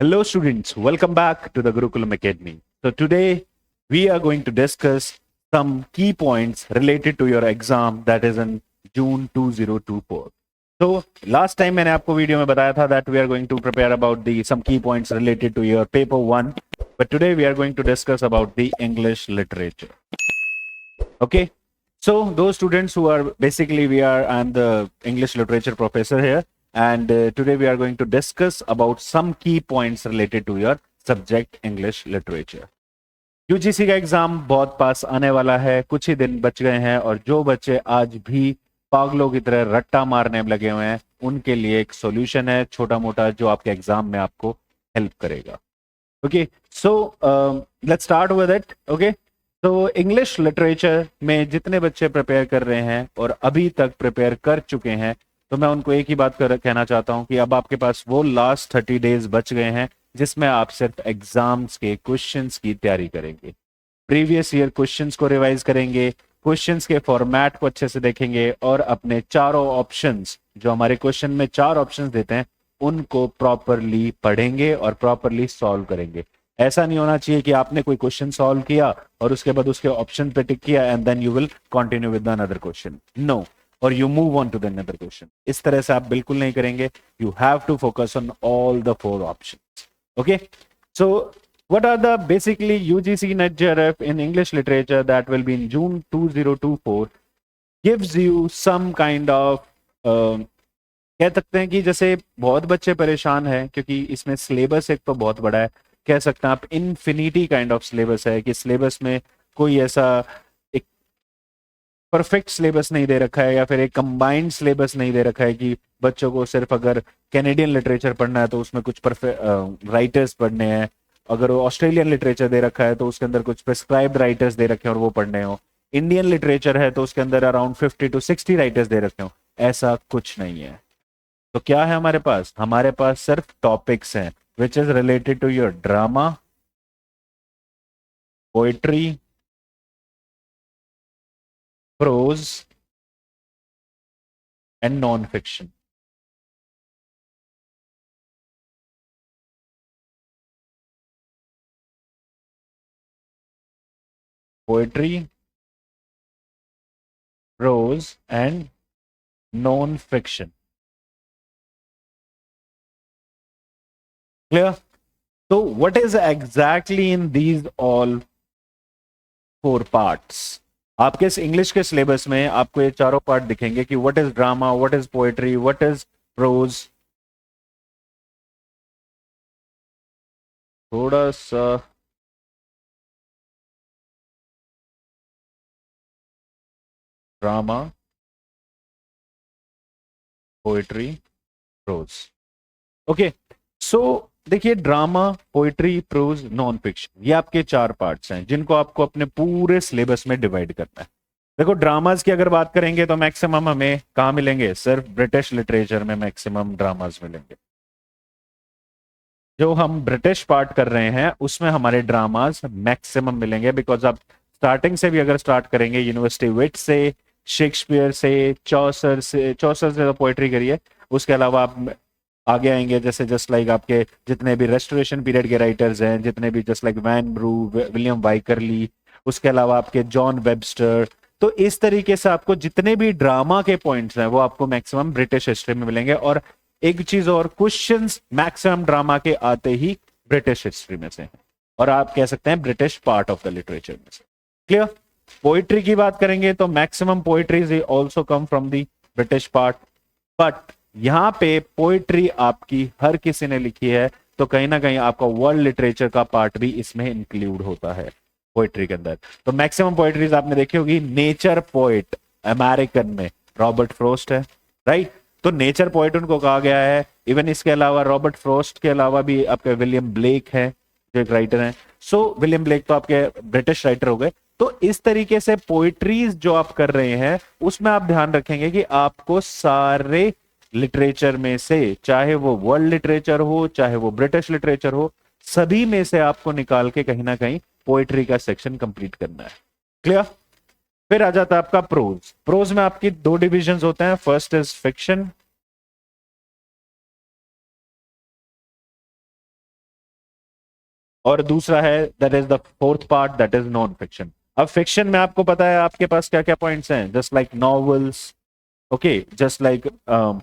Hello, students. Welcome back to the Gurukulam Academy. So, today we are going to discuss some key points related to your exam that is in June 2024. So, last time मैंने आपको video में बताया था that we are going to prepare about the some key points related to your paper 1, but today we are going to discuss about the English literature. Okay. So, those students who are basically I'm the English literature professor here, and today we are going to discuss about some key points related to your subject English literature. UGC का exam बहुत पास आने वाला है, कुछ ही दिन बच गए हैं और जो बच्चे आज भी पागलों की तरह रट्टा मारने में लगे हुए हैं उनके लिए एक सॉल्यूशन है छोटा मोटा जो आपके एग्जाम में आपको हेल्प करेगा. Okay, so let's start with it. Okay, तो इंग्लिश लिटरेचर में जितने बच्चे प्रिपेयर कर रहे हैं और अभी तक प्रिपेयर कर चुके हैं, तो मैं उनको एक ही बात कहना चाहता हूं कि अब आपके पास वो लास्ट 30 डेज बच गए हैं जिसमें आप सिर्फ एग्जाम्स के क्वेश्चंस की तैयारी करेंगे, प्रीवियस ईयर क्वेश्चंस को रिवाइज करेंगे, क्वेश्चंस के फॉर्मेट को अच्छे से देखेंगे और अपने चारों ऑप्शंस जो हमारे क्वेश्चन में 4 ऑप्शंस देते हैं उनको प्रॉपरली पढ़ेंगे और प्रॉपरली सॉल्व करेंगे. ऐसा नहीं होना चाहिए कि आपने कोई क्वेश्चन सॉल्व किया और उसके बाद उसके ऑप्शन पे टिक किया and then you will continue with another question. No, और you move on to the another question. इस तरह से आप बिल्कुल नहीं करेंगे. You have to focus on all the 4 options. Okay, so what are the basically UGC NET JRF in English literature that will be in June 2024 gives you some kind of कह सकते हैं कि जैसे बहुत बच्चे परेशान हैं क्योंकि इसमें सिलेबस एक तो बहुत बड़ा है, कह सकते हैं आप इन्फिनिटी काइंड ऑफ सिलेबस है कि सिलेबस में कोई ऐसा एक परफेक्ट सिलेबस नहीं दे रखा है या फिर एक कंबाइंड सिलेबस नहीं दे रखा है कि बच्चों को सिर्फ अगर कैनेडियन लिटरेचर पढ़ना है तो उसमें कुछ राइटर्स पढ़ने हैं, अगर वो ऑस्ट्रेलियन लिटरेचर दे रखा है तो उसके अंदर कुछ प्रिस्क्राइब्ड राइटर्स दे रखे हैं और वो पढ़ने हो, इंडियन लिटरेचर है तो उसके अंदर अराउंड 50 to 60 राइटर्स दे रखे हो. ऐसा कुछ नहीं है. तो क्या है हमारे पास? हमारे पास सिर्फ टॉपिक्स हैं which is related to your drama, poetry, prose and non fiction. Poetry, prose and non fiction. Clear? तो what is exactly in these all 4 parts? आपके इस इंग्लिश के सिलेबस में आपको ये चारों पार्ट दिखेंगे कि what is drama, what is poetry, what is prose. थोड़ा सा drama, poetry, prose. Okay, so देखिए drama, poetry, prose, non fiction, ये आपके 4 पार्ट्स हैं जिनको आपको अपने पूरे सिलेबस में डिवाइड करना है. देखो, ड्रामाज की अगर बात करेंगे तो मैक्सिमम हमें कहाँ मिलेंगे? सिर्फ ब्रिटिश लिटरेचर में मैक्सिमम ड्रामाज मिलेंगे. जो हम ब्रिटिश पार्ट कर रहे हैं उसमें हमारे ड्रामाज मैक्सिमम मिलेंगे बिकॉज आप स्टार्टिंग से भी अगर स्टार्ट करेंगे यूनिवर्सिटी विट से, शेक्सपियर से, चौसर से तो पोएट्री करिए, उसके अलावा आप आगे आएंगे जैसे जस्ट लाइक आपके जितने भी रेस्टोरेशन पीरियड के राइटर्स हैं, जितने भी just like Vanbrugh, William Wycherley, उसके अलावा आपके जॉन वेबस्टर. तो इस तरीके से आपको जितने भी ड्रामा के पॉइंट्स हैं वो आपको मैक्सिमम ब्रिटिश हिस्ट्री में मिलेंगे. और एक चीज और, क्वेश्चंस मैक्सिमम ड्रामा के आते ही ब्रिटिश हिस्ट्री में से हैं और आप कह सकते हैं British part of the literature में से. क्लियर? पोइट्री की बात करेंगे तो maximum poetries also come from the British part, but यहां पे पोइट्री आपकी हर किसी ने लिखी है तो कहीं ना कहीं आपका वर्ल्ड लिटरेचर का पार्ट भी इसमें इंक्लूड होता है पोइट्री के अंदर. तो मैक्सिमम पोइट्रीज आपने देखी होगी. नेचर पोइट अमेरिकन में रॉबर्ट फ्रोस्ट है, राइट? तो नेचर पोइट उनको कहा गया है. इवन इसके अलावा रॉबर्ट फ्रोस्ट के अलावा भी आपके विलियम ब्लेक है जो एक राइटर हैं. सो विलियम ब्लेक तो आपके ब्रिटिश राइटर हो गए. तो इस तरीके से पोइट्रीज जो आप कर रहे हैं उसमें आप ध्यान रखेंगे कि आपको सारे लिटरेचर में से, चाहे वो वर्ल्ड लिटरेचर हो चाहे वो ब्रिटिश लिटरेचर हो, सभी में से आपको निकाल के कहीं ना कहीं पोइट्री का सेक्शन कंप्लीट करना है. क्लियर? फिर आ जाता है आपका प्रोज. प्रोज में आपकी 2 डिविजन्स होते हैं. फर्स्ट इज फिक्शन और दूसरा है that is the fourth part that is non fiction. अब फिक्शन में आपको पता है आपके पास क्या क्या पॉइंट्स हैं, just like novels, okay, just like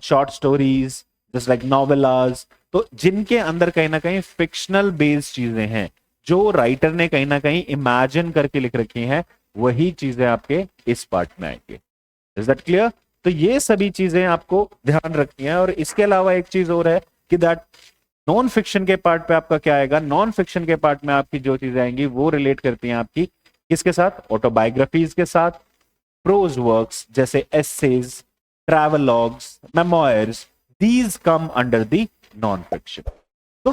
short stories, just like novellas, तो जिनके अंदर कहीं ना कहीं फिक्शनल बेस्ड चीजें हैं, जो राइटर ने कहीं ना कहीं इमेजिन करके लिख रखी हैं, वही चीजें आपके इस पार्ट में आएंगे। Is that clear? तो ये सभी चीजें आपको ध्यान रखनी है। और इसके अलावा एक चीज और है कि दैट नॉन फिक्शन के पार्ट पे आपका क्या आएगा, नॉन फिक्शन के पार्ट में आपकी जो चीजें आएंगी वो रिलेट करती हैं आपकी किसके साथ, ऑटोबायोग्राफीज के साथ, प्रोज वर्क्स जैसे essays, travelogues, memoirs, these come under the non fiction. तो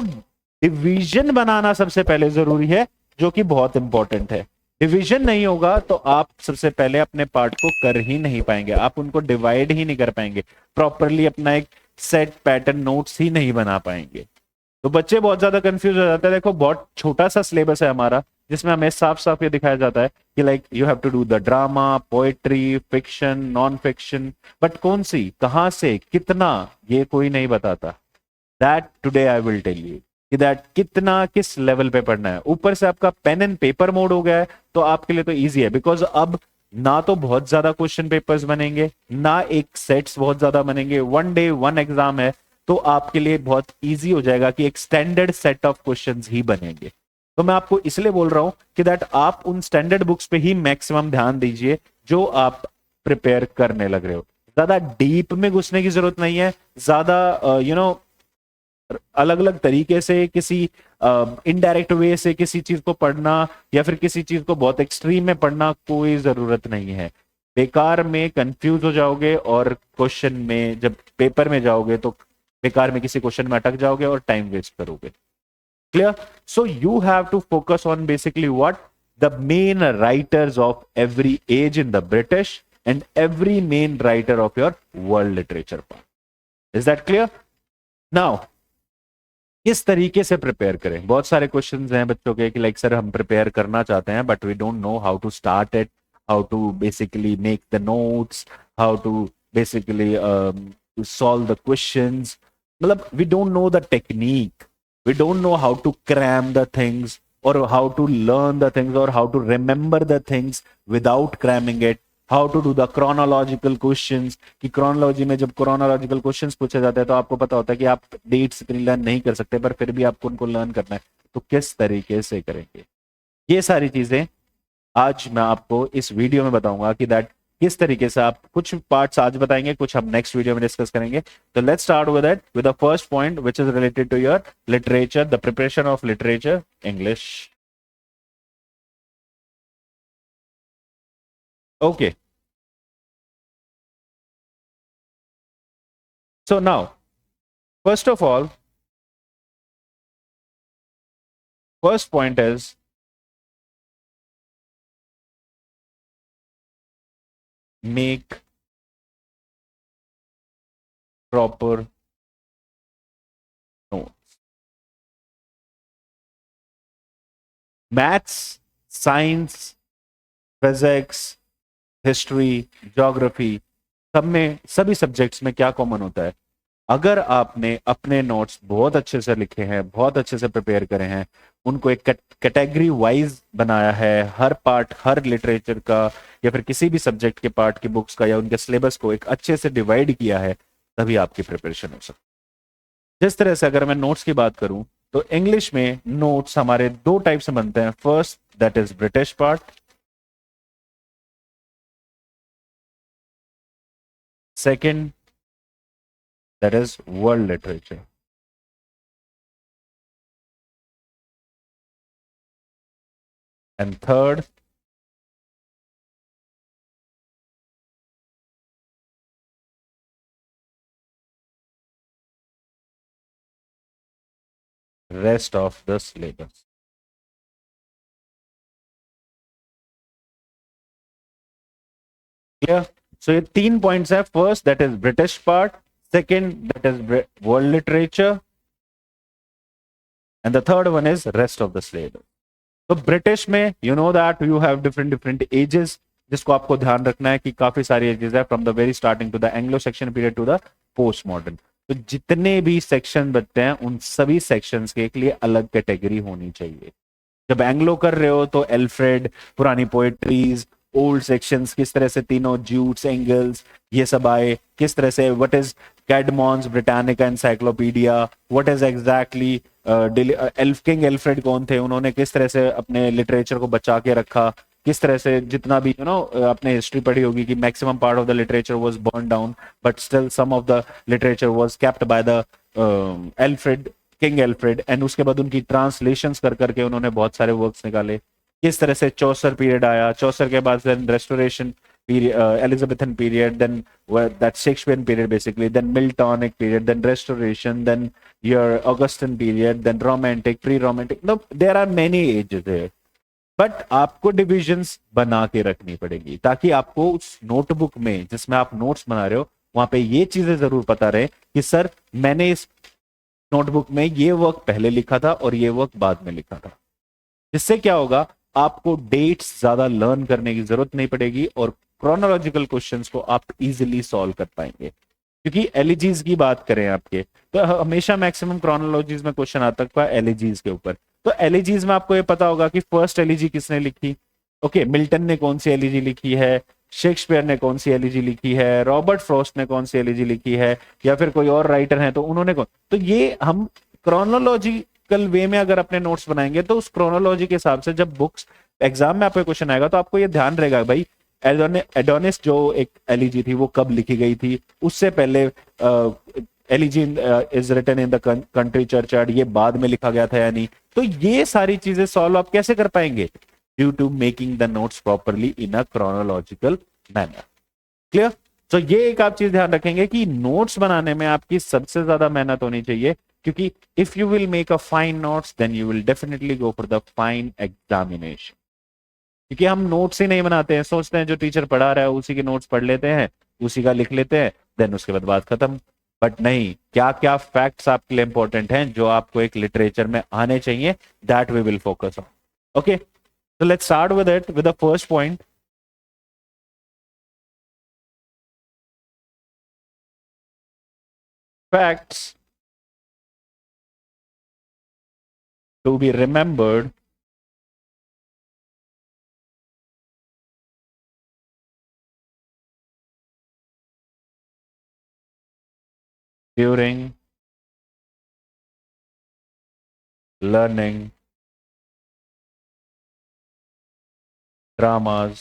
डिवीजन बनाना सबसे पहले जरूरी है, जो कि बहुत इंपॉर्टेंट है। डिवीजन नहीं होगा तो आप सबसे पहले अपने पार्ट को कर ही नहीं पाएंगे, आप उनको डिवाइड ही नहीं कर पाएंगे प्रॉपरली, अपना एक सेट पैटर्न नोट्स ही नहीं बना पाएंगे। तो बच्चे बहुत ज्यादा कंफ्यूज हो जाते हैं। देखो बहुत छोटा सा सिलेबस है हमारा, जिसमें हमें साफ साफ ये दिखाया जाता है कि like you have to do the drama, poetry, fiction, non fiction, but कौन सी, कहां से, कितना, ये कोई नहीं बताता। That today I will tell you कि दैट कितना किस लेवल पे पढ़ना है। ऊपर से आपका पेन एंड पेपर मोड हो गया है, तो आपके लिए तो इजी है, बिकॉज अब ना तो बहुत ज्यादा क्वेश्चन पेपर्स बनेंगे, ना एक सेट्स बहुत ज्यादा बनेंगे, वन डे वन एग्जाम है, तो आपके लिए बहुत इजी हो जाएगा कि एक स्टैंडर्ड सेट ऑफ क्वेश्चंस ही बनेंगे। तो मैं आपको इसलिए बोल रहा हूं कि दैट आप उन स्टैंडर्ड बुक्स पे ही मैक्सिमम ध्यान दीजिए जो आप प्रिपेयर करने लग रहे हो। ज्यादा डीप में घुसने की जरूरत नहीं है, ज्यादा अलग अलग तरीके से किसी इनडायरेक्ट वे से किसी चीज को पढ़ना या फिर किसी चीज को बहुत एक्सट्रीम में पढ़ना कोई जरूरत नहीं है। बेकार में कंफ्यूज हो जाओगे और क्वेश्चन में जब पेपर में जाओगे तो बेकार में किसी क्वेश्चन में अटक जाओगे और टाइम वेस्ट करोगे। Clear? So you have to focus on basically what, the main writers of every age in the British and every main writer of your world literature part. Is that clear? Now किस तरीके से prepare करें, बहुत सारे questions हैं बच्चों के कि लाइक सर हम प्रिपेयर करना चाहते हैं but we don't know how to start it, how to basically make the notes, how to basically solve the questions, मतलब we don't know the technique, we don't know how to cram the things or how to learn the things or how to remember the things without cramming it, how to do the chronological questions, कि chronology में जब chronological questions पूछे जाते हैं तो आपको पता होता है कि आप dates इतनी learn नहीं कर सकते, पर फिर भी आपको उनको learn करना है, तो किस तरीके से करेंगे, ये सारी चीजें आज मैं आपको इस वीडियो में बताऊंगा कि दैट किस तरीके से आप, कुछ पार्ट्स आज बताएंगे, कुछ हम नेक्स्ट वीडियो में डिस्कस करेंगे। तो let's start with that, with the first point which is related to your literature, the preparation of literature English. Okay, so now first of all, first point is make proper notes. Maths, science, physics, history, geography, सब में, सभी subjects में क्या common होता है, अगर आपने अपने नोट्स बहुत अच्छे से लिखे हैं, बहुत अच्छे से प्रिपेयर करे हैं, उनको एक कैटेगरी वाइज बनाया है, हर पार्ट, हर लिटरेचर का या फिर किसी भी सब्जेक्ट के पार्ट की बुक्स का या उनके सिलेबस को एक अच्छे से डिवाइड किया है, तभी आपकी प्रिपरेशन हो सकती है। जिस तरह से अगर मैं नोट्स की बात करूं तो इंग्लिश में नोट्स हमारे दो टाइप से बनते हैं। First that is British part, second that is world literature, and third rest of the syllabus. Clear? So ये तीन पॉइंट्स है, first that is British part, second that is world literature, and the third one is rest of the syllabus. तो British में you know that you have different different ages, जिसको आपको ध्यान रखना है कि काफी सारी एजेस है, from the very starting to the Anglo Saxon period to the post modern. तो जितने भी सेक्शन बनते हैं उन सभी सेक्शंस के लिए अलग कैटेगरी होनी चाहिए। जब एंग्लो कर रहे हो तो एल्फ्रेड, पुरानी पोएट्रीज, ओल्ड सेक्शंस, किस तरह से तीनों ज्यूट्स, एंगल्स, ये सब आए, किस तरह से what is Caedmon's Britannica encyclopedia, what is exactly King Alfred कौन थे, उन्होंने किस तरह से अपने लिटरेचर को बचा के रखा, किस तरह से जितना भी आपने हिस्ट्री पढ़ी होगी कि maximum part of the literature was burn down but still some of the literature was kept by the Alfred, King Alfred, and उसके बाद उनकी ट्रांसलेशंस कर करके उन्होंने बहुत सारे वर्क्स निकाले। किस तरह से चौसर पीरियड आया, चौसर के बाद then restoration period, Elizabethan period, then that Shakespearean period basically, then Miltonic period, then Restoration, then your Augustan period, then Romantic, pre-Romantic. No, there are many ages there. But आपको divisions बना के रखनी पड़ेगी ताकि आपको उस नोटबुक में जिसमें आप नोट्स बना रहे हो वहां पे ये चीजें जरूर पता रहे कि सर मैंने इस नोटबुक में ये वर्क पहले लिखा था और ये वर्क बाद में लिखा था। जिससे क्या होगा, आपको डेट्स ज्यादा लर्न करने की जरूरत नहीं पड़ेगी और क्रोनोलॉजिकल क्वेश्चंस को आप इजीली सॉल्व कर पाएंगे। क्योंकि एलिजीज की बात करें आपके तो हमेशा मैक्सिमम क्रोनोलॉजीज में क्वेश्चन आता है एलिजीज के ऊपर। तो एलिजीज में आपको ये पता होगा कि फर्स्ट एलिजी किसने लिखी, ओके, मिल्टन ने कौन सी एलिजी लिखी है, शेक्सपियर ने कौन सी एलिजी लिखी है, रॉबर्ट फ्रॉस्ट ने कौन सी एलिजी लिखी है, या फिर कोई और राइटर है तो उन्होंने कौन। तो ये हम क्रोनोलॉजिकल वे में अगर अपने नोट्स बनाएंगे तो उस क्रोनोलॉजी के हिसाब से जब बुक्स एग्जाम में आपको क्वेश्चन आएगा तो आपको ये ध्यान रहेगा भाई एडोनिस जो एक एलिजी थी वो कब लिखी गई थी, उससे पहले elegy is written in the country churchyard ये बाद में लिखा गया था या नहीं। तो ये सारी चीजें सॉल्व आप कैसे कर पाएंगे, due to making the notes properly in a chronological manner. Clear? तो ये एक आप चीज ध्यान रखेंगे कि नोट्स बनाने में आपकी सबसे ज्यादा मेहनत होनी चाहिए, क्योंकि if you will make a fine notes then you will definitely go for the fine examination. क्योंकि हम नोट्स ही नहीं बनाते हैं, सोचते हैं जो टीचर पढ़ा रहा है उसी के नोट्स पढ़ लेते हैं, उसी का लिख लेते हैं, देन उसके बाद बात खत्म। बट नहीं, क्या क्या फैक्ट्स आपके लिए इंपॉर्टेंट हैं जो आपको एक लिटरेचर में आने चाहिए, that we will focus on. Okay, so let's start with it with the first point. Facts to be remembered during learning dramas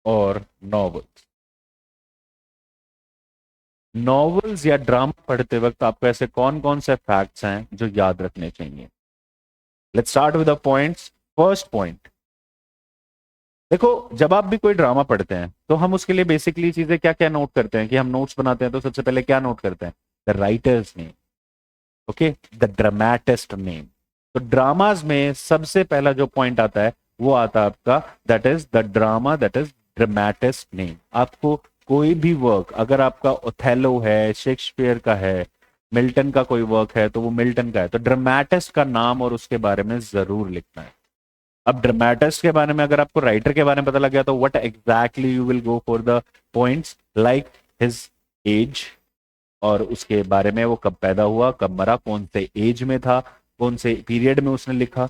और नॉवेल्स। नॉवेल्स या ड्रामा पढ़ते वक्त आपको ऐसे कौन कौन से फैक्ट्स हैं जो याद रखने चाहिए। Let's start with the points. First point, देखो जब आप भी कोई ड्रामा पढ़ते हैं तो हम उसके लिए बेसिकली चीजें क्या क्या नोट करते हैं कि हम नोट्स बनाते हैं तो सबसे पहले क्या नोट करते हैं, the writers name, okay, the dramatist name. तो ड्रामाज में सबसे पहला जो पॉइंट आता है वो आता है आपका that is the drama that is dramatist name. आपको कोई भी वर्क, अगर आपका ओथेलो है, शेक्सपियर का है, मिल्टन का कोई वर्क है तो वो मिल्टन का है, तो ड्रामेटिस्ट का नाम और उसके बारे में जरूर लिखना है। अब ड्रामेटिस्ट के बारे में अगर आपको राइटर के बारे में पता लग गया तो what exactly you will go for the points like his age, और उसके बारे में वो कब पैदा हुआ, कब मरा, कौन से एज में था, कौन से पीरियड में उसने लिखा,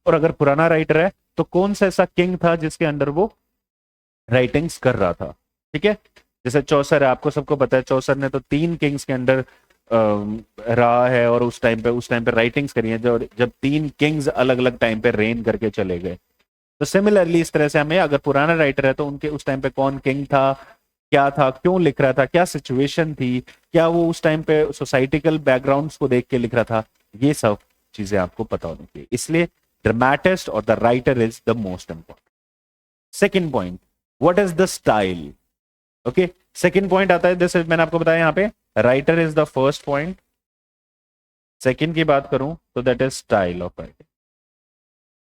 और अगर पुराना राइटर है तो कौन सा ऐसा किंग था जिसके अंडर वो राइटिंग्स कर रहा था। ठीक है, जैसे चौसर है, आपको सबको पता है चौसर ने तो 3 किंग्स के अंडर रहा है और उस टाइम पे राइटिंग्स करी है जो जब 3 किंग्स अलग अलग टाइम पे रेन करके चले गए। तो सिमिलरली इस तरह से हमें अगर पुराना राइटर है तो उनके उस टाइम पे कौन किंग था, क्या था, क्यों लिख रहा था, क्या सिचुएशन थी, क्या वो उस टाइम पे सोसाइटिकल बैकग्राउंड्स को देख के लिख रहा था, ये सब चीजें आपको पता होनी चाहिए। इसलिए ड्रामेटिस्ट और the writer is the most important. Second point, what is the style. Okay, second point आता है, जैसे मैंने आपको बताया यहाँ पे writer is the first point. Second की बात करूं तो that is style of writing.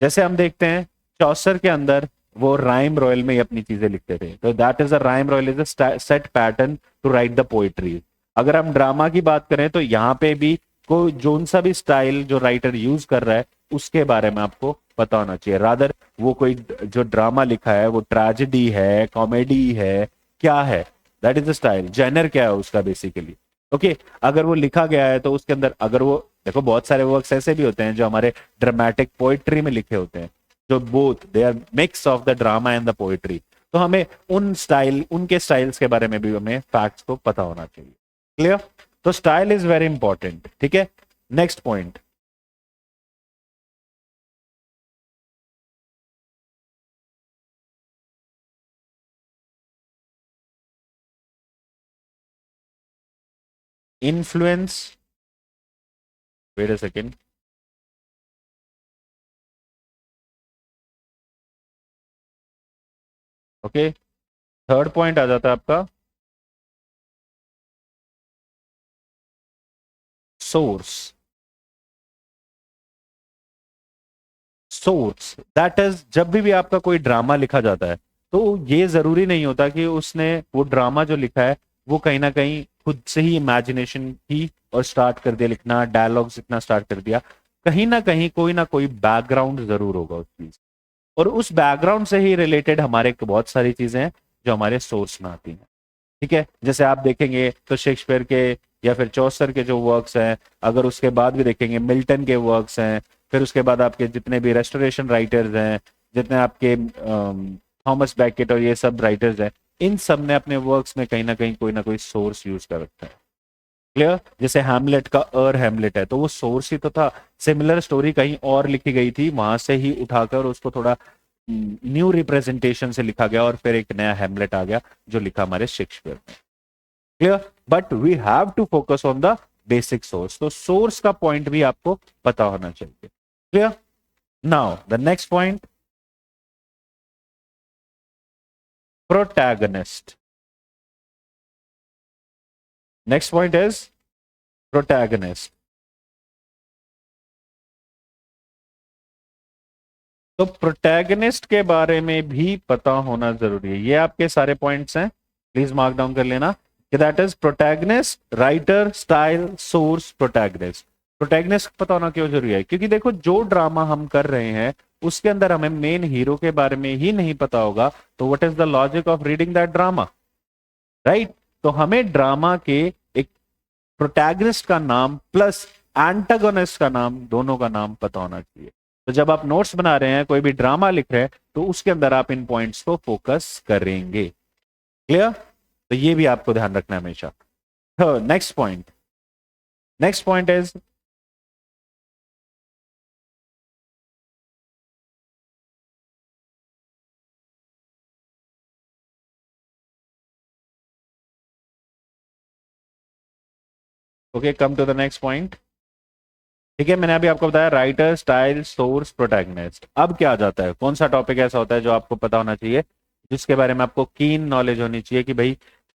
जैसे हम देखते हैं चौसर के अंदर वो राइम रॉयल में ही अपनी चीजें लिखते थे, तो that is a rhyme royal is a set pattern to write the poetry. अगर हम ड्रामा की बात करें तो यहाँ पे भी कोई जोन सा भी स्टाइल जो राइटर यूज कर रहा है उसके बारे में आपको पता होना चाहिए। रादर वो कोई जो ड्रामा लिखा है वो ट्रेजेडी है, कॉमेडी है, क्या है, that is the style. Genre क्या है उसका बेसिकली। ओके, अगर वो लिखा गया है तो उसके अंदर अगर वो देखो बहुत सारे वर्क्स ऐसे भी होते हैं जो हमारे ड्रामेटिक पोइट्री में लिखे होते हैं, जो both they are mix of the drama and the poetry. तो हमें उन स्टाइल, उनके स्टाइल्स के बारे में भी हमें फैक्ट्स को पता होना चाहिए। क्लियर? तो स्टाइल इज वेरी इंपॉर्टेंट। ठीक है, next point, influence, wait a second, okay. Third point आ जाता है आपका सोर्स। सोर्स दैट इज, जब भी आपका कोई ड्रामा लिखा जाता है तो ये जरूरी नहीं होता कि उसने वो ड्रामा जो लिखा है वो कहीं ना कहीं खुद से ही इमेजिनेशन की और स्टार्ट कर दिया लिखना, डायलॉग्स लिखना स्टार्ट कर दिया। कहीं ना कोई बैकग्राउंड जरूर होगा उस चीज, और उस बैकग्राउंड से ही रिलेटेड हमारे बहुत सारी चीजें हैं जो हमारे सोर्स में आती हैं। ठीक है, जैसे आप देखेंगे तो शेक्सपियर के या फिर चौसर के जो वर्क्स हैं, अगर उसके बाद भी देखेंगे मिल्टन के वर्क्स हैं, फिर उसके बाद आपके जितने भी रेस्टोरेशन राइटर्स हैं, जितने आपके थॉमस बैकेट और ये सब राइटर्स हैं, इन सब ने अपने वर्क्स में कहीं ना कोई सोर्स यूज कर रखा है। क्लियर? जैसे हैमलेट का अर हैमलेट है तो वो सोर्स ही तो था, सिमिलर स्टोरी कहीं और लिखी गई थी, वहां से ही उठाकर उसको थोड़ा न्यू रिप्रेजेंटेशन से लिखा गया और फिर एक नया हैमलेट आ गया जो लिखा हमारे शेक्सपियर ने। Clear? But we have to focus on the basic source, तो सोर्स का पॉइंट भी आपको पता होना चाहिए। Clear? Now the next point, protagonist. Next point is protagonist. तो प्रोटैगनिस्ट के बारे में भी पता होना जरूरी है। ये आपके सारे पॉइंट्स हैं, प्लीज मार्क डाउन कर लेना कि that is protagonist, writer, style, source, protagonist. Protagonist पता होना क्यों जरूरी है? क्योंकि देखो जो ड्रामा हम कर रहे हैं उसके अंदर हमें मेन हीरो के बारे में ही नहीं पता होगा, तो what is the logic of reading that drama, right? तो हमें ड्रामा के एक प्रोटैगनिस्ट का नाम प्लस एंटागोनिस्ट का नाम, दोनों का नाम पता होना चाहिए। तो जब आप नोट्स बना रहे हैं, कोई भी ड्रामा लिख रहे हैं, तो उसके अंदर आप इन पॉइंट्स को फोकस करेंगे। क्लियर? तो ये भी आपको ध्यान रखना है हमेशा। Next point, next point is okay, come to the next point. ठीक है, मैंने अभी आपको बताया राइटर, स्टाइल, सोर्स, प्रोटैगनिस्ट। अब क्या आ जाता है, कौन सा टॉपिक ऐसा होता है जो आपको पता होना चाहिए, जिसके बारे में आपको कीन नॉलेज होनी चाहिए कि भाई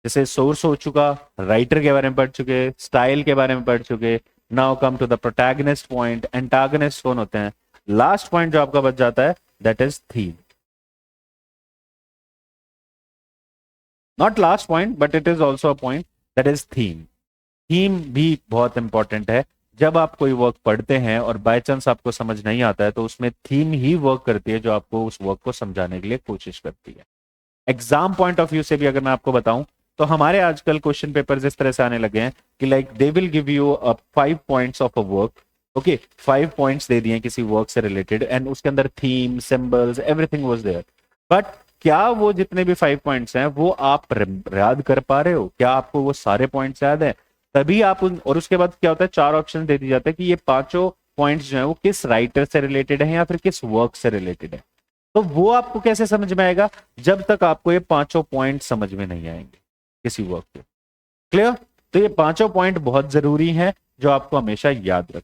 जैसे सोर्स हो चुका, राइटर के बारे में पढ़ चुके, स्टाइल के बारे में पढ़ चुके, now come to the protagonist point, antagonist कौन होते हैं, लास्ट पॉइंट जो आपका बच जाता है that is theme. Not last point but it is also a point, that is theme. Theme भी बहुत इंपॉर्टेंट है। जब आप कोई वर्क पढ़ते हैं और बाय चांस आपको समझ नहीं आता है तो उसमें थीम ही वर्क करती है जो आपको उस वर्क को समझाने के लिए कोशिश करती है। एग्जाम पॉइंट ऑफ व्यू से भी अगर मैं आपको बताऊं तो हमारे आजकल क्वेश्चन पेपर इस तरह से आने लगे हैं कि like they will give you 5 points of a work. Okay, 5 points दे दिए किसी वर्क से रिलेटेड एंड उसके अंदर theme, symbols, everything was there. But क्या वो जितने भी 5 पॉइंट्स हैं वो आप याद कर पा रहे हो? क्या आपको वो सारे पॉइंट्स याद है? तभी आप उन, और उसके बाद क्या होता है, 4 ऑप्शन दे दिए जाते हैं कि ये पांचों पॉइंट्स जो है वो किस राइटर से रिलेटेड है या फिर किस वर्क से रिलेटेड है। तो वो आपको कैसे समझ में आएगा? जब तक आपको ये पांचों पॉइंट समझ में नहीं आएंगे किसी वर्क के। क्लियर? तो ये पांचों पॉइंट बहुत जरूरी हैं जो आपको हमेशा याद रख।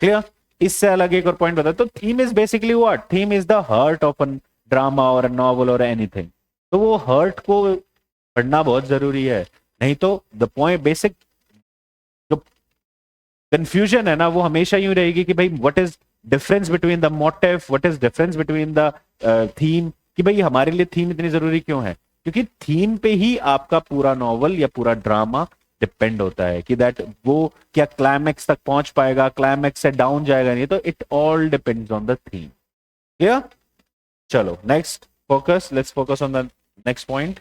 क्लियर? इससे अलग एक और पॉइंट बता, तो theme is basically what? Theme is the heart of a drama और नॉवल और एनीथिंग। तो वो हर्ट को पढ़ना बहुत जरूरी है, नहीं तो द पॉइंट बेसिक जो कंफ्यूजन है ना वो हमेशा यूं रहेगी कि भाई what is difference between the motive, what is difference between the theme, कि भाई हमारे लिए थीम इतनी जरूरी क्यों है? क्योंकि थीम पे ही आपका पूरा नॉवल या पूरा ड्रामा डिपेंड होता है कि दैट वो क्या क्लाइमैक्स तक पहुंच पाएगा, क्लाइमैक्स से डाउन जाएगा नहीं, तो it all depends on the theme. Clear? चलो next focus, let's focus on the next point.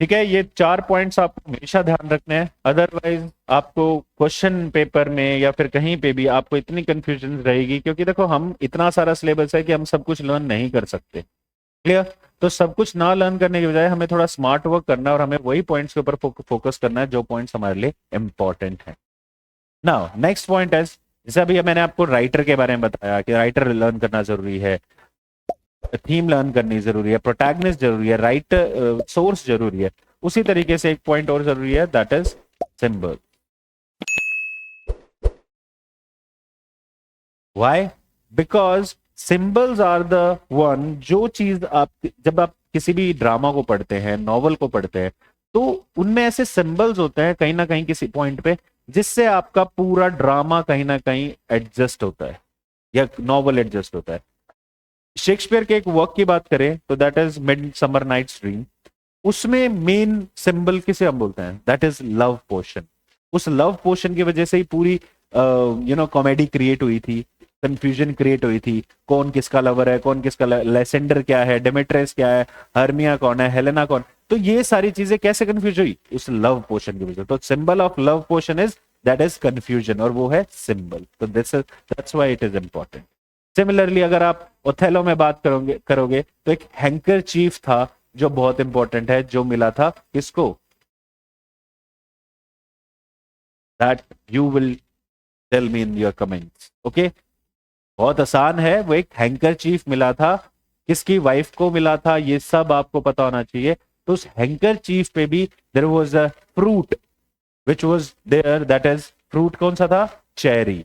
ठीक है, ये 4 पॉइंट्स आपको हमेशा ध्यान रखने हैं, अदरवाइज आपको क्वेश्चन पेपर में या फिर कहीं पे भी आपको इतनी कंफ्यूजन रहेगी, क्योंकि देखो हम इतना सारा सिलेबस है कि हम सब कुछ लर्न नहीं कर सकते। क्लियर? तो सब कुछ ना लर्न करने के बजाय हमें थोड़ा स्मार्ट वर्क करना है और हमें वही पॉइंट्स के ऊपर फोकस करना है जो पॉइंट्स हमारे लिए इंपॉर्टेंट है। नाउ नेक्स्ट पॉइंट है, जैसे अभी मैंने आपको राइटर के बारे में बताया कि राइटर लर्न करना जरूरी है, थीम लर्न करनी जरूरी है, प्रोटैगनिस्ट जरूरी है, राइटर सोर्स जरूरी है, उसी तरीके से एक पॉइंट और जरूरी है, that is symbol. Why? Because symbols are the one, जो चीज आप जब आप किसी भी ड्रामा को पढ़ते हैं, नॉवल को पढ़ते हैं, तो उनमें ऐसे सिंबल्स होते हैं कहीं ना कहीं किसी पॉइंट पे, जिससे आपका पूरा ड्रामा कहीं ना कहीं एडजस्ट होता है या नॉवल एडजस्ट होता है। शेक्सपियर के एक वर्क की बात करें तो that is midsummer night's dream, उसमें मेन सिंबल किसे हम बोलते हैं, दैट इज लव पोशन। उस लव पोशन की वजह से ही पूरी कॉमेडी क्रिएट हुई थी, कंफ्यूजन क्रिएट हुई थी, कौन किसका लवर है, कौन किसका, लेसेंडर क्या है, डेमेट्रेस क्या है, हर्मिया कौन है, हेलेना कौन, तो ये सारी चीजें कैसे कंफ्यूज हुई, उस लव पोशन की वजह से। तो symbol of love potion is that is confusion, और वो है सिंबल। तो this is, that's why it is important. Similarly अगर आप ओथेलो में बात करोगे करोगे तो एक हैंकर चीफ था जो बहुत इंपॉर्टेंट है, जो मिला था किसको, that you will tell me in your comments. Okay, बहुत आसान है, वो एक हैंकर चीफ मिला था, किसकी वाइफ को मिला था, ये सब आपको पता होना चाहिए। तो उस हैंकर चीफ पे भी there was a fruit which was there, that is fruit कौन सा था, चेरी।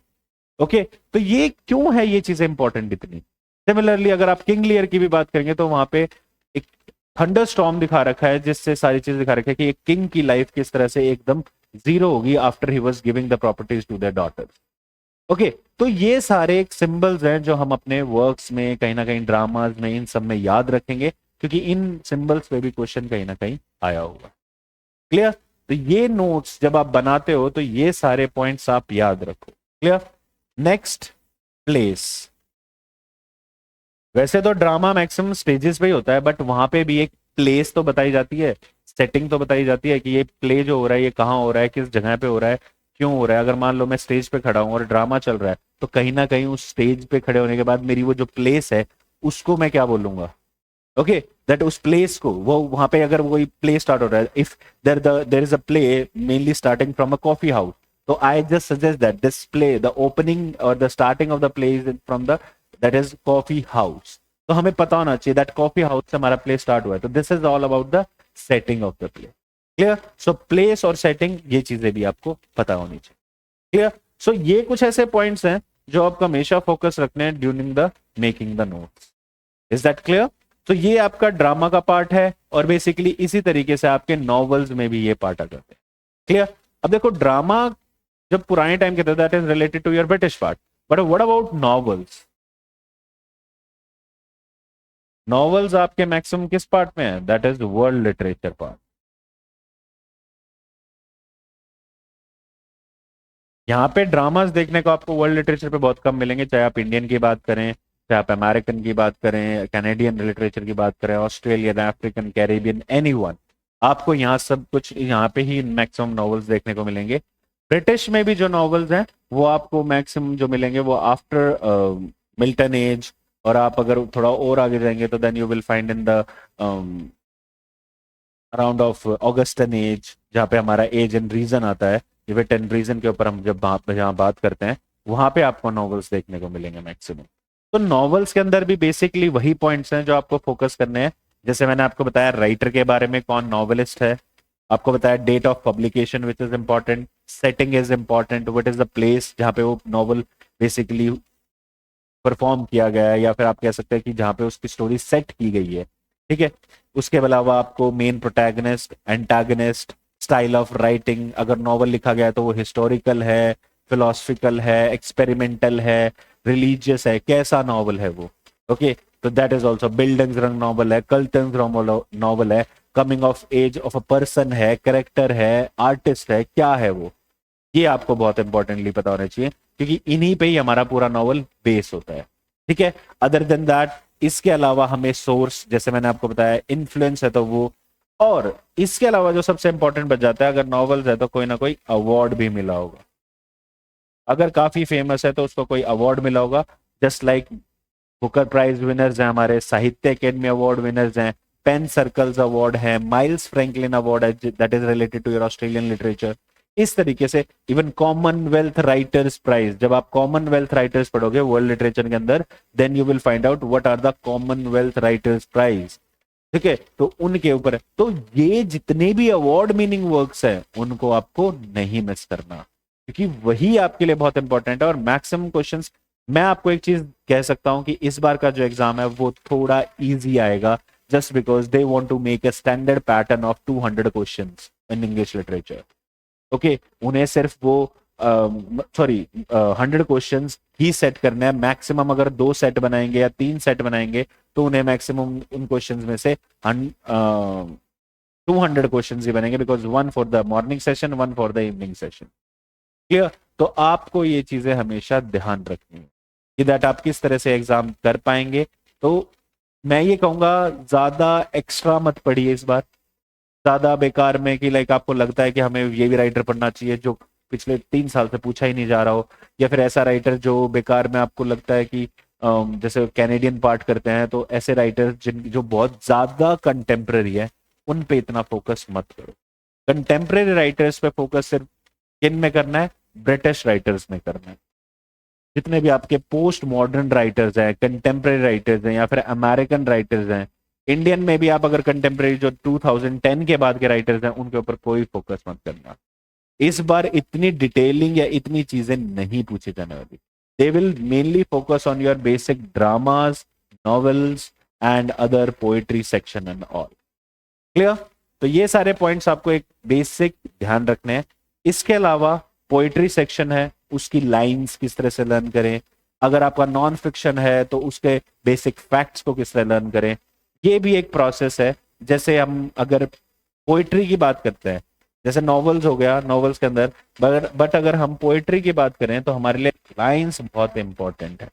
ओके, तो ये क्यों है ये चीजें इंपॉर्टेंट इतनी। सिमिलरली अगर आप किंग लियर की भी बात करेंगे तो वहां पे एक थंडर स्टॉर्म दिखा रखा है, जिससे सारी चीजें दिखा रखा है कि एक किंग की लाइफ किस तरह से एकदम जीरो होगी after he was giving the properties to their daughters. Okay, तो ये सारे एक सिंबल्स हैं जो हम अपने वर्क्स में, कहीं ना कहीं ड्रामाज में, इन सब में याद रखेंगे, क्योंकि इन सिंबल्स पे भी क्वेश्चन कहीं ना कहीं आया होगा। क्लियर? तो ये नोट्स जब आप बनाते हो तो ये सारे पॉइंट्स आप याद रखो। क्लियर? Next, place. वैसे तो ड्रामा मैक्सिमम स्टेजेस पे ही होता है, बट वहां पे भी एक प्लेस तो बताई जाती है, सेटिंग तो बताई जाती है कि ये प्ले जो हो रहा है ये कहाँ हो रहा है, किस जगह पे हो रहा है, क्यों हो रहा है। अगर मान लो मैं स्टेज पे खड़ा हूँ और ड्रामा चल रहा है, तो कहीं ना कहीं उस स्टेज पे खड़े होने के बाद मेरी वो जो प्लेस है उसको मैं क्या बोलूंगा, ओके, दैट उस प्लेस को, वो वहां पे अगर वही प्ले स्टार्ट हो रहा है, if there is a play mainly starting from a coffee house, तो I just suggest that this play, the opening और the starting of the play is from the, that is coffee house. तो हमें पता होना चाहिए that coffee house से हमारा play start हुआ है, तो this is all about the setting of the play. Clear? So place और सेटिंग, ये चीजें भी आपको पता होनी चाहिए। क्लियर? सो ये कुछ ऐसे पॉइंट्स हैं जो आपको हमेशा फोकस रखने हैं during the making the notes. Is that clear? तो ये आपका ड्रामा का पार्ट है, और बेसिकली इसी तरीके से आपके नॉवेल्स में भी ये पार्ट आ जाते हैं। क्लियर? अब देखो, ड्रामा जब पुराने टाइम के थे that is related to your British part, but what about novels? Novels आपके मैक्सिमम किस पार्ट में है, that is world literature part. यहाँ पे ड्रामास देखने को आपको वर्ल्ड लिटरेचर पे बहुत कम मिलेंगे, चाहे आप इंडियन की बात करें, चाहे आप अमेरिकन की बात करें, कैनेडियन लिटरेचर की बात करें, ऑस्ट्रेलियन, अफ्रीकन, कैरेबियन, एनीवन, आपको यहाँ सब कुछ यहाँ पे ही मैक्सिमम नॉवेल्स देखने को मिलेंगे। ब्रिटिश में भी जो नॉवेल्स हैं वो आपको मैक्सिमम जो मिलेंगे वो आफ्टर मिल्टन एज, और आप अगर थोड़ा और आगे जाएंगे तो then you will find in the around of Augustan age, जहाँ पे हमारा एज एंड रीजन आता है, विट एंड रीजन के ऊपर हम जब जहाँ बात करते हैं, वहां पे आपको नॉवेल्स देखने को मिलेंगे मैक्सिमम। तो नॉवेल्स के अंदर भी बेसिकली वही पॉइंट्स हैं जो आपको फोकस करने हैं। जैसे मैंने आपको बताया राइटर के बारे में, कौन नॉवेलिस्ट है, आपको बताया date of publication which is important, setting is important, what is the place जहाँ पे वो नॉवल बेसिकली परफॉर्म किया गया है, या फिर आप कह सकते हैं कि जहाँ पे उसकी स्टोरी सेट की गई है। ठीक है, उसके अलावा आपको main protagonist, antagonist, style of writing, अगर नॉवल लिखा गया है तो वो हिस्टोरिकल है, फिलोसफिकल है, एक्सपेरिमेंटल है, रिलीजियस है, कैसा नॉवल है वो। ओके, तो that is also bildungsroman novel है, कल्टन्स नॉवल है, coming of age of a person है, करेक्टर है, आर्टिस्ट है, क्या है वो, ये आपको बहुत इंपॉर्टेंटली पता होना चाहिए, क्योंकि इन्हीं पे ही हमारा पूरा नॉवल बेस होता है। ठीक है, अदर देन दैट, इसके अलावा हमें सोर्स, जैसे मैंने आपको बताया इन्फ्लुएंस है, तो वो और इसके अलावा जो सबसे इंपॉर्टेंट बच जाता है, अगर नॉवेल्स है तो कोई ना कोई अवार्ड भी मिला होगा, अगर काफी फेमस है तो उसको कोई अवार्ड मिला होगा। Just like Booker prize winners हैं हमारे, साहित्य अकेडमी अवार्ड विनर्स हैं, पेन सर्कल्स अवार्ड है, माइल्स फ्रैंकलिन अवार्ड है that is related to your Australian literature. इस तरीके से इवन कॉमनवेल्थ राइटर्स प्राइज, जब आप कॉमनवेल्थ राइटर्स पढ़ोगे वर्ल्ड लिटरेचर के अंदर, then you will find out what are the Commonwealth writers prize. ठीक है, तो उनके ऊपर, तो ये जितने भी अवार्ड मीनिंग वर्क्स है उनको आपको नहीं मिस करना, क्योंकि वही आपके लिए बहुत इंपॉर्टेंट है। और मैक्सिमम क्वेश्चंस, मैं आपको एक चीज कह सकता हूं कि इस बार का जो एग्जाम है वो थोड़ा इजी आएगा, just because they want to make a standard pattern of 200 questions in English literature. Okay, उन्हें सिर्फ वो 100 क्वेश्चंस ही सेट करना है मैक्सिमम। अगर 2 सेट बनाएंगे या 3 सेट बनाएंगे तो उन्हें मैक्सिमम उन क्वेश्चंस में से 200 क्वेश्चंस ही बनेंगे, because 1 for the morning session, 1 for the evening session. Clear? तो आपको ये चीजें हमेशा ध्यान रखनी है कि दैट आप किस तरह से एग्जाम कर पाएंगे। तो मैं ये कहूंगा ज्यादा एक्स्ट्रा मत पढ़िए इस बार, ज्यादा बेकार में कि लाइक आपको लगता है कि हमें ये भी राइटर पढ़ना चाहिए जो पिछले 3 साल से पूछा ही नहीं जा रहा हो, या फिर ऐसा राइटर जो बेकार में आपको लगता है कि जैसे कैनेडियन पार्ट करते हैं, तो ऐसे राइटर जिन जो बहुत ज्यादा कंटेम्प्रेरी है उन पे इतना फोकस मत करो। कंटेम्प्रेरी राइटर्स पे फोकस सिर्फ किन में करना है? ब्रिटिश राइटर्स में करना है। जितने भी आपके पोस्ट मॉडर्न राइटर्स हैं, कंटेम्प्रेरी राइटर्स हैं, या फिर अमेरिकन राइटर्स हैं, इंडियन में भी आप अगर कंटेम्प्रेरी जो 2010 के बाद के राइटर्स हैं उनके ऊपर कोई फोकस मत करना। इस बार इतनी डिटेलिंग या इतनी चीजें नहीं पूछी जाने वाली। They will mainly focus on your basic dramas, novels and other poetry section and all. Clear? तो ये सारे पॉइंट्स आपको एक बेसिक ध्यान रखने हैं। इसके अलावा पोएट्री सेक्शन है, उसकी लाइंस किस तरह से लर्न करें, अगर आपका नॉन फिक्शन है तो उसके बेसिक फैक्ट्स को किस तरह लर्न करें, ये भी एक प्रोसेस है। जैसे हम अगर पोएट्री की बात करते हैं, जैसे नॉवेल्स हो गया, नॉवेल्स के अंदर, बट अगर हम पोएट्री की बात करें तो हमारे लिए लाइंस बहुत इंपॉर्टेंट है।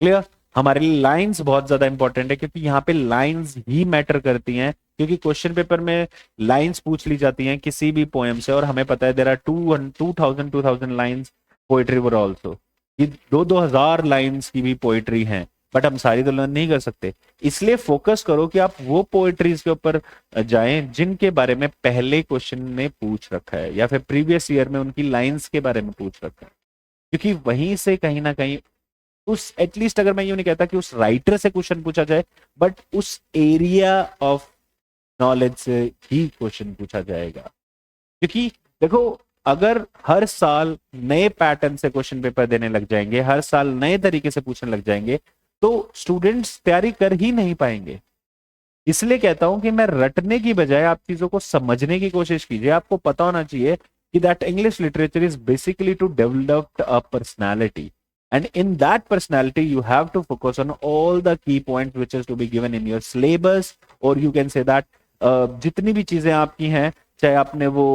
क्लियर? हमारे लिए लाइंस बहुत ज्यादा इंपॉर्टेंट है, क्योंकि यहाँ पे लाइंस ही मैटर करती हैं। क्योंकि क्वेश्चन पेपर में लाइंस पूछ ली जाती हैं किसी भी पोएम से, और हमें पता है there are 2000 lines poetry were also, ये 2000 लाइंस की भी पोएट्री हैं, बट हम सारी तो लर्न नहीं कर सकते। इसलिए फोकस करो कि आप वो पोएट्रीज के ऊपर जाएं जिनके बारे में पहले क्वेश्चन ने पूछ रखा है, या फिर प्रीवियस ईयर में उनकी लाइंस के बारे में पूछ रखा है, क्योंकि वहीं से कहीं ना कहीं उस, एटलीस्ट अगर मैं यूं नहीं कहता कि उस राइटर से क्वेश्चन पूछा जाए, बट उस एरिया ऑफ नॉलेज से ही क्वेश्चन पूछा जाएगा। क्योंकि देखो, अगर हर साल नए पैटर्न से क्वेश्चन पेपर देने लग जाएंगे, हर साल नए तरीके से पूछने लग जाएंगे, तो स्टूडेंट्स तैयारी कर ही नहीं पाएंगे। इसलिए कहता हूं कि मैं रटने की बजाय आप चीजों को समझने की कोशिश कीजिए। आपको पता होना चाहिए कि that English literature is basically to develop a personality, and in that personality you have to focus on all the key points which is to be given in your syllabus, or you can say that जितनी भी चीजें आपकी हैं, चाहे आपने वो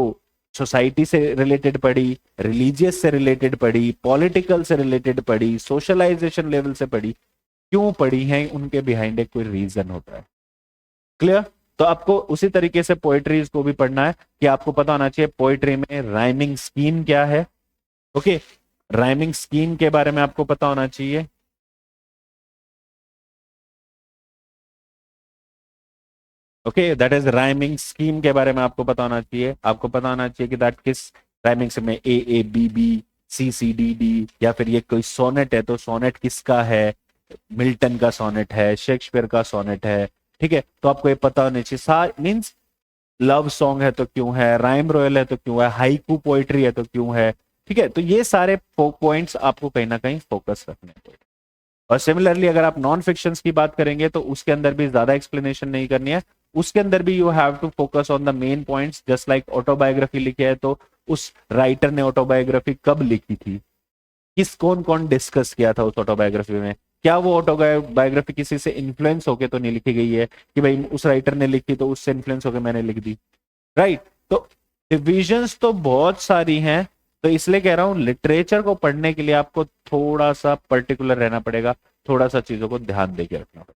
society से related पढ़ी, रिलीजियस से रिलेटेड पढ़ी, पॉलिटिकल से रिलेटेड पढ़ी, सोशलाइजेशन लेवल से पढ़ी, क्यों पढ़ी हैं उनके बिहाइंड एक कोई रीजन होता है। क्लियर? तो आपको उसी तरीके से पोएट्रीज को भी पढ़ना है कि आपको पता होना चाहिए पोएट्री में राइमिंग स्कीम क्या है। ओके, राइमिंग स्कीम के बारे में आपको पता होना चाहिए। Okay, that is rhyming scheme के बारे में आपको पता होना चाहिए। आपको पता होना चाहिए कि दैट किस राइमिंग से में A B B C C D D, या फिर ये कोई सोनेट है तो सोनेट किसका है, मिल्टन का सोनेट है, शेक्सपियर का सोनेट है। ठीक है, तो आपको ये पता होना चाहिए। सार मीन्स लव सॉन्ग है तो क्यों है, राइम रॉयल है तो क्यों है, हाइकू पोइट्री है तो क्यों है। ठीक है, तो ये सारे पॉइंट्स आपको कहीं ना कहीं फोकस रखने चाहिए। और सिमिलरली अगर आप नॉन फिक्शंस की बात करेंगे तो उसके अंदर भी ज्यादा एक्सप्लेनेशन नहीं करनी है। उसके अंदर भी you have to focus on the main points. Just like autobiography लिखे है तो उस राइटर ने ऑटोबायोग्राफी कब लिखी थी, किस कौन कौन डिस्कस किया था उस ऑटोबायोग्राफी में, क्या वो ऑटोबायोग्राफी किसी से इन्फ्लुएंस होके तो नहीं लिखी गई है कि भाई उस राइटर ने लिखी तो उससे इन्फ्लुएंस होकर मैंने लिख दी। राइट? तो डिविजन्स तो बहुत सारी हैं, तो इसलिए कह रहा हूं लिटरेचर को पढ़ने के लिए आपको थोड़ा सा पर्टिकुलर रहना पड़ेगा, थोड़ा सा चीजों को ध्यान देके रखना पड़ेगा।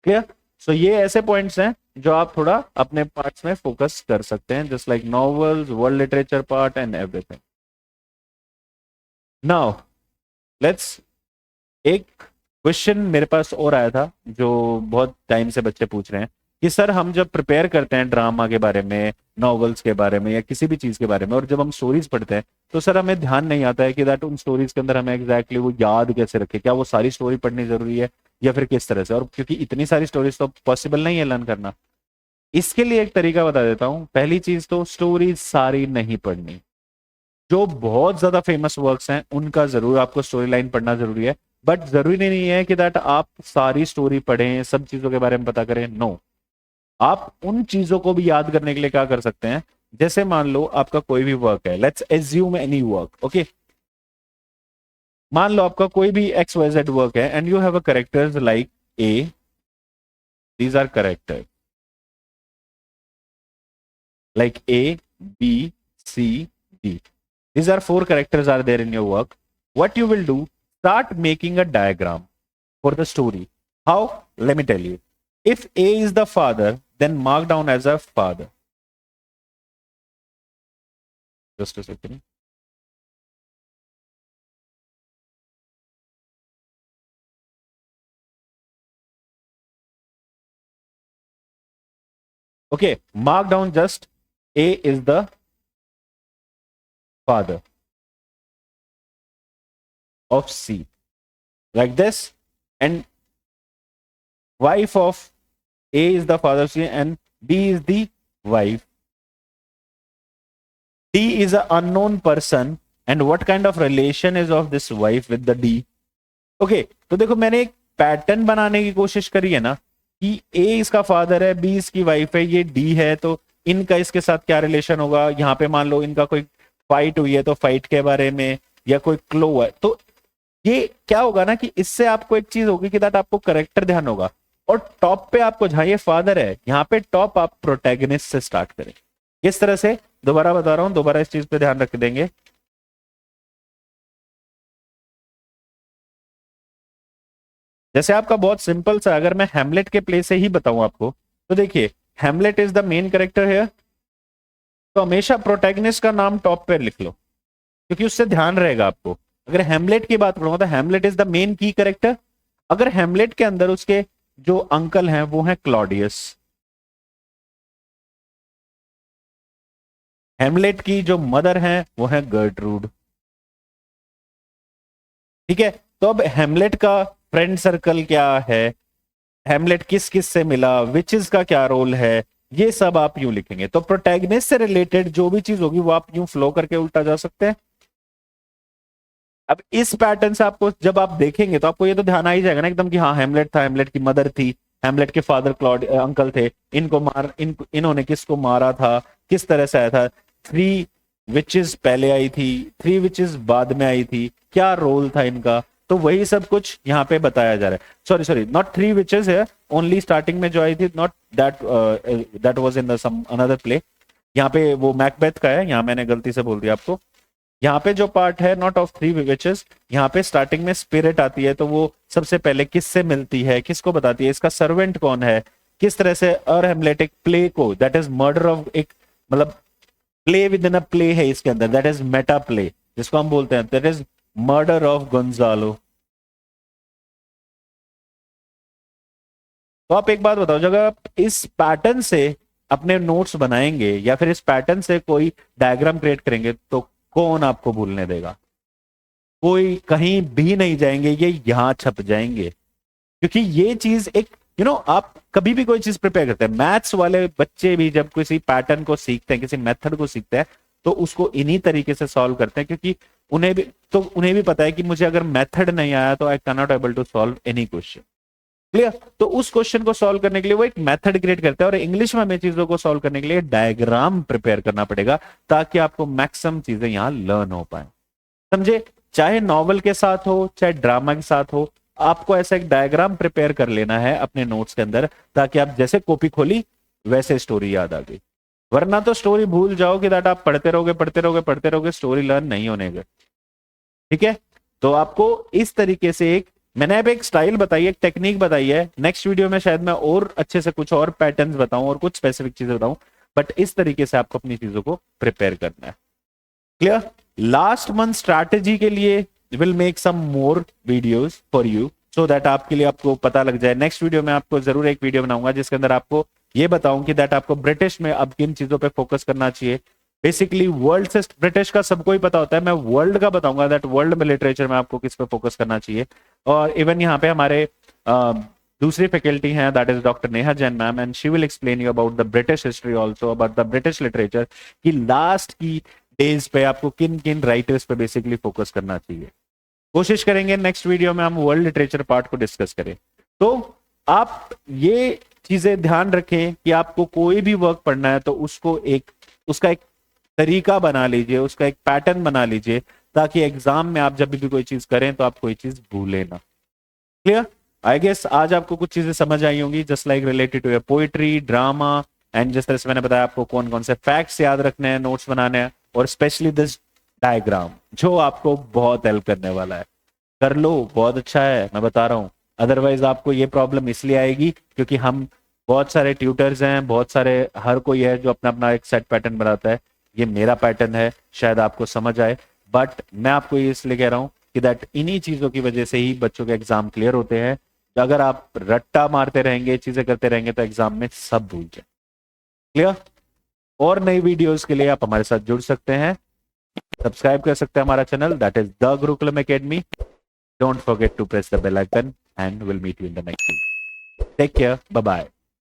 क्लियर? सो ये ऐसे पॉइंट्स हैं जो आप थोड़ा अपने पार्ट्स में फोकस कर सकते हैं, just like novels, world literature part and everything. Now let's, एक क्वेश्चन मेरे पास और आया था जो बहुत टाइम से बच्चे पूछ रहे हैं कि सर हम जब प्रिपेयर करते हैं ड्रामा के बारे में, नॉवेल्स के बारे में या किसी भी चीज के बारे में, और जब हम स्टोरीज पढ़ते हैं तो सर हमें ध्यान नहीं आता है कि दैट उन स्टोरीज के अंदर हमें एग्जैक्टली वो याद कैसे रखे, क्या वो सारी स्टोरी पढ़नी जरूरी है या फिर किस तरह से, और क्योंकि इतनी सारी स्टोरीज तो पॉसिबल नहीं है लर्न करना। इसके लिए एक तरीका बता देता हूँ। पहली चीज तो स्टोरीज सारी नहीं पढ़नी, जो बहुत ज्यादा फेमस वर्क्स हैं उनका जरूर आपको स्टोरी लाइन पढ़ना जरूरी है, बट जरूरी नहीं है कि दैट आप सारी स्टोरी पढ़ें, सब चीजों के बारे में पता करें। नो, आप उन चीजों को भी याद करने के लिए क्या कर सकते हैं, जैसे मान लो आपका कोई भी वर्क है, let's assume any work, okay. मान लो आपका कोई भी एक्स वाई जेड वर्क है and you have a characters like A, these are character like A, B, C, D, these are four characters are there in your work. What you will do, start making a diagram for the story. How? Let me tell you. If A is the father, then mark down as a father. Just a second. Okay, mark down just A is the father of C, like this, and wife of A is the father of C, and D is the wife. D is an unknown person, and what kind of relation is of this wife with the D? Okay, तो देखो मैंने एक pattern बनाने की कोशिश करी है ना, कि ए इसका फादर है, बी इसकी वाइफ है, ये डी है, तो इनका इसके साथ क्या रिलेशन होगा। यहाँ पे मान लो इनका कोई फाइट हुई है तो फाइट के बारे में, या कोई क्लो है, तो ये क्या होगा ना कि इससे आपको एक चीज होगी कि दैट आपको करेक्टर ध्यान होगा। और टॉप पे आपको, जहां ये फादर है यहाँ पे टॉप, आप प्रोटैगनिस्ट से स्टार्ट करें। किस तरह से, दोबारा बता रहा हूं, दोबारा इस चीज पे ध्यान रख देंगे। जैसे आपका बहुत सिंपल सा, अगर मैं हैमलेट के प्ले से ही बताऊं आपको, तो देखिए Hamlet is the main character है, तो हमेशा प्रोटैगनिस्ट का नाम टॉप पे लिख लो, क्योंकि उससे ध्यान रहेगा आपको। अगर हैमलेट की बात करूंगा तो हैमलेट इज द मेन की कैरेक्टर। अगर हैमलेट के अंदर उसके जो अंकल हैं वो हैं क्लॉडियस, हैमलेट की जो मदर हैं वो है गर्टरूड, ठीक है। तो अब हैमलेट का फ्रेंड सर्कल क्या है, हैमलेट किस किस से मिला, विचेस का क्या रोल है, ये सब आप यूं लिखेंगे। तो प्रोटैगनिस्ट से रिलेटेड जो भी चीज होगी वो आप यूं फ्लो करके उल्टा जा सकते हैं। अब इस पैटर्न से आपको जब आप देखेंगे तो आपको ये तो ध्यान आ ही जाएगा ना एकदम, कि हाँ हैमलेट था, हैमलेट की मदर थी, हैमलेट के फादर क्लॉड अंकल थे, इन्होंने किसको मारा था, किस तरह से आया था, थ्री विचेस पहले आई थी, थ्री विचेस बाद में आई थी, क्या रोल था इनका, तो वही सब कुछ यहाँ पे बताया जा रहा है। Sorry sorry, not three witches है, ओनली स्टार्टिंग में जो आई थी, not that, that was in the some another play. यहाँ पे वो मैकबेथ का है, यहाँ मैंने गलती से बोल दिया आपको। यहाँ पे जो पार्ट है नॉट ऑफ थ्री विचेस, यहाँ पे स्टार्टिंग में स्पिरिट आती है, तो वो सबसे पहले किससे मिलती है, किसको बताती है, इसका सर्वेंट कौन है, किस तरह से, और हेमलेट एक प्ले को, दैट इज मर्डर ऑफ, एक मतलब play with in a play है इसके अंदर, दैट इज मेटा प्ले जिसको हम बोलते हैं, that is murder of Gonzalo. तो आप एक बात बताओ, जब आप इस पैटर्न से अपने नोट्स बनाएंगे या फिर इस पैटर्न से कोई डायग्राम क्रिएट करेंगे, तो कौन आपको भूलने देगा, कोई कहीं भी नहीं जाएंगे, ये यहां छप जाएंगे। क्योंकि ये चीज एक, आप कभी भी कोई चीज प्रिपेयर करते हैं, मैथ्स वाले बच्चे भी जब किसी पैटर्न को सीखते हैं, किसी मेथड को सीखते हैं, तो उसको इन्हीं तरीके से सॉल्व करते हैं, क्योंकि उन्हें भी पता है कि मुझे अगर मेथड नहीं आया तो I can not able to solve any question. Clear? तो उस क्वेश्चन को सॉल्व करने के लिए वो एक मेथड क्रिएट करता है, और इंग्लिश में हमें चीजों को सॉल्व करने के लिए डायग्राम प्रिपेयर करना पड़ेगा, ताकि आपको मैक्सिमम चीजें यहां लर्न हो पाए। समझे? चाहे नॉवल के साथ हो, चाहे ड्रामा के साथ हो, आपको ऐसा एक डायग्राम प्रिपेयर कर लेना है अपने नोट्स के अंदर, ताकि आप जैसे कॉपी खोली वैसे स्टोरी याद आ गई। वरना तो स्टोरी भूल जाओगे, दैट आप पढ़ते रहोगे पढ़ते रहोगे पढ़ते रहोगे, स्टोरी लर्न नहीं होने गए। ठीक है? तो आपको इस तरीके से एक मैंने अब एक स्टाइल बताई, एक टेक्निक बताई है। नेक्स्ट वीडियो में शायद मैं और अच्छे से कुछ और पैटर्न्स बताऊं और कुछ स्पेसिफिक चीजें बताऊं, बट इस तरीके से आपको अपनी चीजों को प्रिपेयर करना है। क्लियर? लास्ट मंथ स्ट्रैटेजी के लिए will make some more videos for you, so that आपके लिए आपको पता लग जाए। नेक्स्ट वीडियो में आपको जरूर एक वीडियो बनाऊंगा जिसके अंदर आपको ये बताऊं कि दैट आपको ब्रिटिश में अब किन चीजों पे फोकस करना चाहिए। बेसिकली वर्ल्ड से, ब्रिटिश का सबको ही पता होता है, मैं वर्ल्ड का बताऊंगा दैट वर्ल्ड में लिटरेचर में आपको किस पे फोकस करना चाहिए। और इवन यहाँ पे हमारे दूसरी फैकल्टी हैं, that is doctor Neha Jain ma'am, and she will explain you about the British history also, about the British literature की लास्ट की डेज पे आपको किन किन राइटर्स पे बेसिकली फोकस करना चाहिए। कोशिश करेंगे नेक्स्ट वीडियो में हम वर्ल्ड लिटरेचर पार्ट को डिस्कस करें। तो आप ये चीजें ध्यान रखें कि आपको कोई भी वर्क पढ़ना है तो उसको उसका एक तरीका बना लीजिए, उसका एक पैटर्न बना लीजिए, ताकि एग्जाम में आप जब भी कोई चीज करें तो आप कोई चीज भूले ना। क्लियर? आई गेस आज आपको कुछ चीजें समझ आई होंगी, just like related to your poetry, drama, and जिस तरह से मैंने बताया आपको कौन कौन से फैक्ट्स याद रखने हैं, नोट्स बनाने हैं, और स्पेशली दिस डायग्राम जो आपको बहुत हेल्प करने वाला है। कर लो, बहुत अच्छा है, मैं बता रहा हूं। अदरवाइज आपको ये प्रॉब्लम इसलिए आएगी क्योंकि हम बहुत सारे ट्यूटर्स हैं, बहुत सारे, हर कोई है जो अपना अपना एक सेट पैटर्न बनाता है। ये मेरा पैटर्न है, शायद आपको समझ आए, बट मैं आपको ये इसलिए कह रहा हूं कि दैट इन्हीं चीजों की वजह से ही बच्चों के एग्जाम क्लियर होते हैं। अगर आप रट्टा मारते रहेंगे, चीजें करते रहेंगे, तो एग्जाम में सब भूल जाए। क्लियर? और नई वीडियोस के लिए आप हमारे साथ जुड़ सकते हैं, सब्सक्राइब कर सकते हैं हमारा channel, that is the Gurukulam academy. Don't forget to press the bell icon and we'll meet you in the next video. Take care. Bye bye.